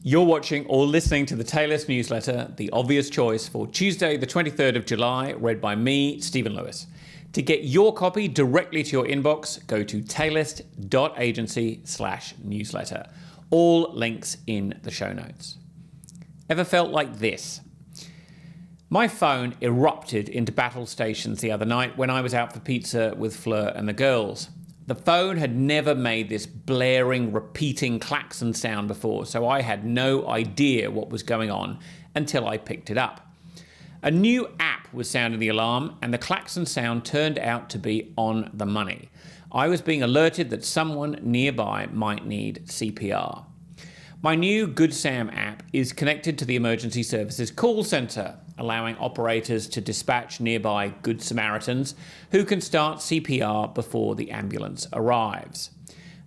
You're watching or listening to the Taylist newsletter, The Obvious Choice, for Tuesday, the 23rd of July, read by me, Stephen Lewis. To get your copy directly to your inbox, go to taylist.agency/newsletter. All links in the show notes. Ever felt like this? My phone erupted into battle stations the other night when I was out for pizza with Fleur and the girls. The phone had never made this blaring, repeating klaxon sound before, so I had no idea what was going on until I picked it up. A new app was sounding the alarm, and the klaxon sound turned out to be on the money. I was being alerted that someone nearby might need CPR. My new Good Sam app is connected to the emergency services call centre, allowing operators to dispatch nearby Good Samaritans who can start CPR before the ambulance arrives.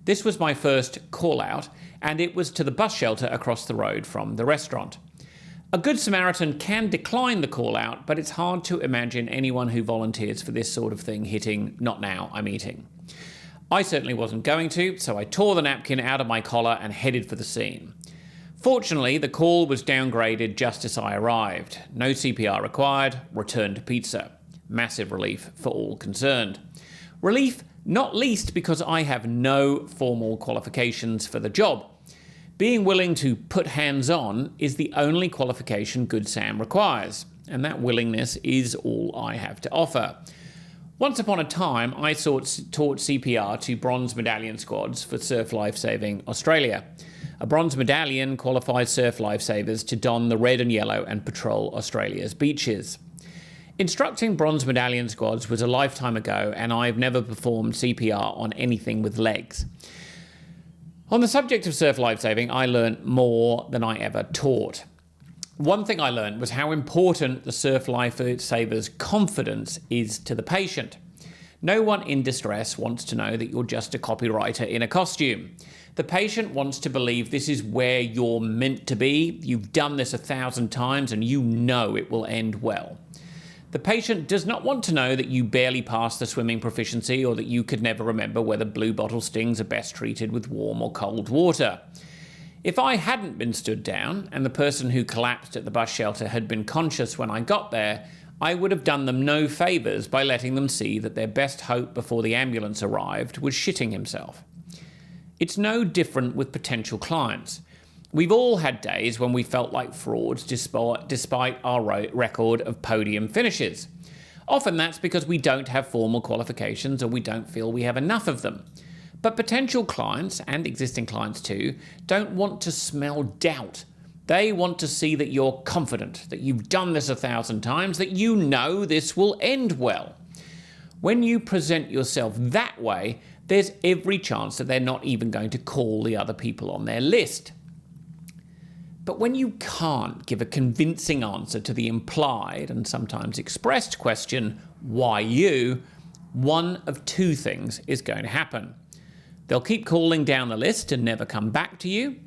This was my first call out, and it was to the bus shelter across the road from the restaurant. A Good Samaritan can decline the call out, but it's hard to imagine anyone who volunteers for this sort of thing hitting "not now, I'm eating." I certainly wasn't going to, so I tore the napkin out of my collar and headed for the scene. Fortunately, the call was downgraded just as I arrived. No CPR required, return to pizza. Massive relief for all concerned. Relief not least because I have no formal qualifications for the job. Being willing to put hands on is the only qualification Good Sam requires, and that willingness is all I have to offer. Once upon a time, I taught CPR to Bronze Medallion squads for Surf Lifesaving Australia. A Bronze Medallion qualifies surf lifesavers to don the red and yellow and patrol Australia's beaches. Instructing Bronze Medallion squads was a lifetime ago, and I've never performed CPR on anything with legs. On the subject of surf lifesaving, I learned more than I ever taught. One thing I learned was how important the surf lifesaver's confidence is to the patient. No one in distress wants to know that you're just a copywriter in a costume. The patient wants to believe this is where you're meant to be. You've done this 1,000 times and you know it will end well. The patient does not want to know that you barely passed the swimming proficiency or that you could never remember whether blue bottle stings are best treated with warm or cold water. If I hadn't been stood down and the person who collapsed at the bus shelter had been conscious when I got there, I would have done them no favours by letting them see that their best hope before the ambulance arrived was shitting himself. It's no different with potential clients. We've all had days when we felt like frauds despite our record of podium finishes. Often that's because we don't have formal qualifications or we don't feel we have enough of them. But potential clients, and existing clients too, don't want to smell doubt. They want to see that you're confident, that you've done this 1,000 times, that you know this will end well. When you present yourself that way, there's every chance that they're not even going to call the other people on their list. But when you can't give a convincing answer to the implied and sometimes expressed question, why you, one of two things is going to happen. They'll keep calling down the list and never come back to you,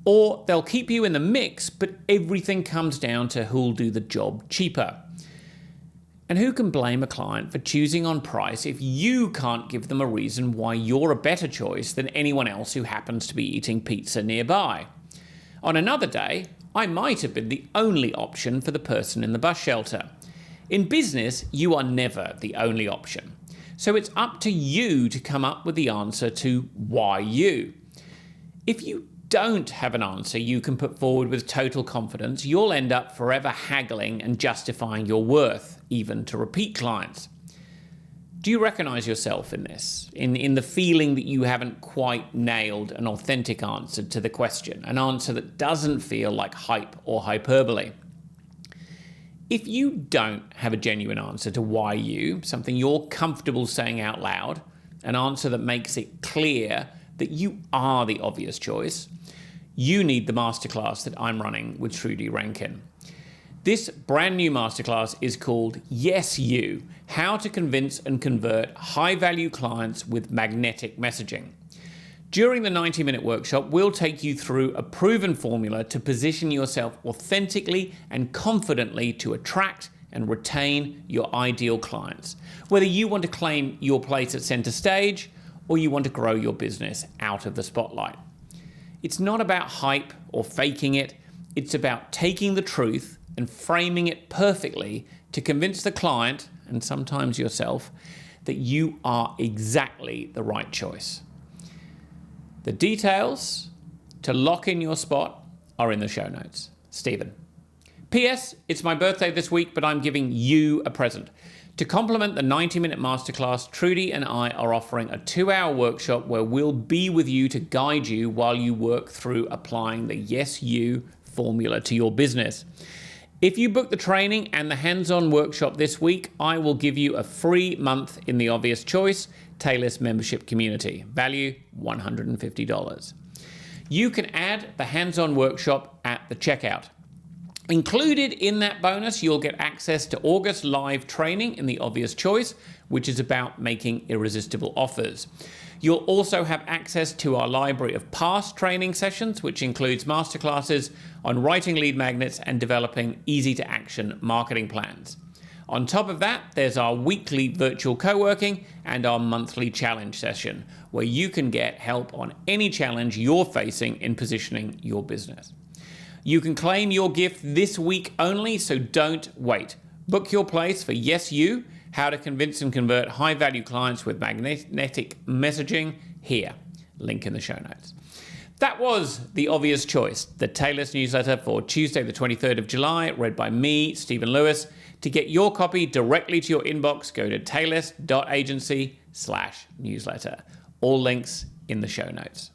or they'll keep you in the mix, but everything comes down to who'll do the job cheaper. And who can blame a client for choosing on price if you can't give them a reason why you're a better choice than anyone else who happens to be eating pizza nearby? On another day, I might have been the only option for the person in the bus shelter. In business, you are never the only option. So it's up to you to come up with the answer to why you. If you don't have an answer you can put forward with total confidence, you'll end up forever haggling and justifying your worth, even to repeat clients. Do you recognize yourself in this? In the feeling that you haven't quite nailed an authentic answer to the question, an answer that doesn't feel like hype or hyperbole? If you don't have a genuine answer to why you, something you're comfortable saying out loud, an answer that makes it clear that you are the obvious choice, you need the masterclass that I'm running with Trudy Rankin. This brand new masterclass is called Yes You, How to Convince and Convert High-Value Clients with Magnetic Messaging. During the 90-minute workshop, we'll take you through a proven formula to position yourself authentically and confidently to attract and retain your ideal clients, whether you want to claim your place at center stage or you want to grow your business out of the spotlight. It's not about hype or faking it. It's about taking the truth and framing it perfectly to convince the client, and sometimes yourself, that you are exactly the right choice. The details to lock in your spot are in the show notes. Stephen. P.S. It's my birthday this week, but I'm giving you a present. To complement the 90-minute masterclass, Trudy and I are offering a 2-hour workshop where we'll be with you to guide you while you work through applying the Yes You formula to your business. If you book the training and the hands-on workshop this week, I will give you a free month in the Obvious Choice Taylist membership community. Value $150. You can add the hands-on workshop at the checkout. Included in that bonus, you'll get access to August live training in the Obvious Choice, which is about making irresistible offers. You'll also have access to our library of past training sessions, which includes masterclasses on writing lead magnets and developing easy-to-action marketing plans. On top of that, there's our weekly virtual co-working and our monthly challenge session, where you can get help on any challenge you're facing in positioning your business. You can claim your gift this week only, so don't wait. Book your place for Yes You, how to convince and convert high-value clients with magnetic messaging here. Link in the show notes. That was The Obvious Choice, the Taylist newsletter for Tuesday, the 23rd of July, read by me, Stephen Lewis. To get your copy directly to your inbox, go to taylist.agency/newsletter. All links in the show notes.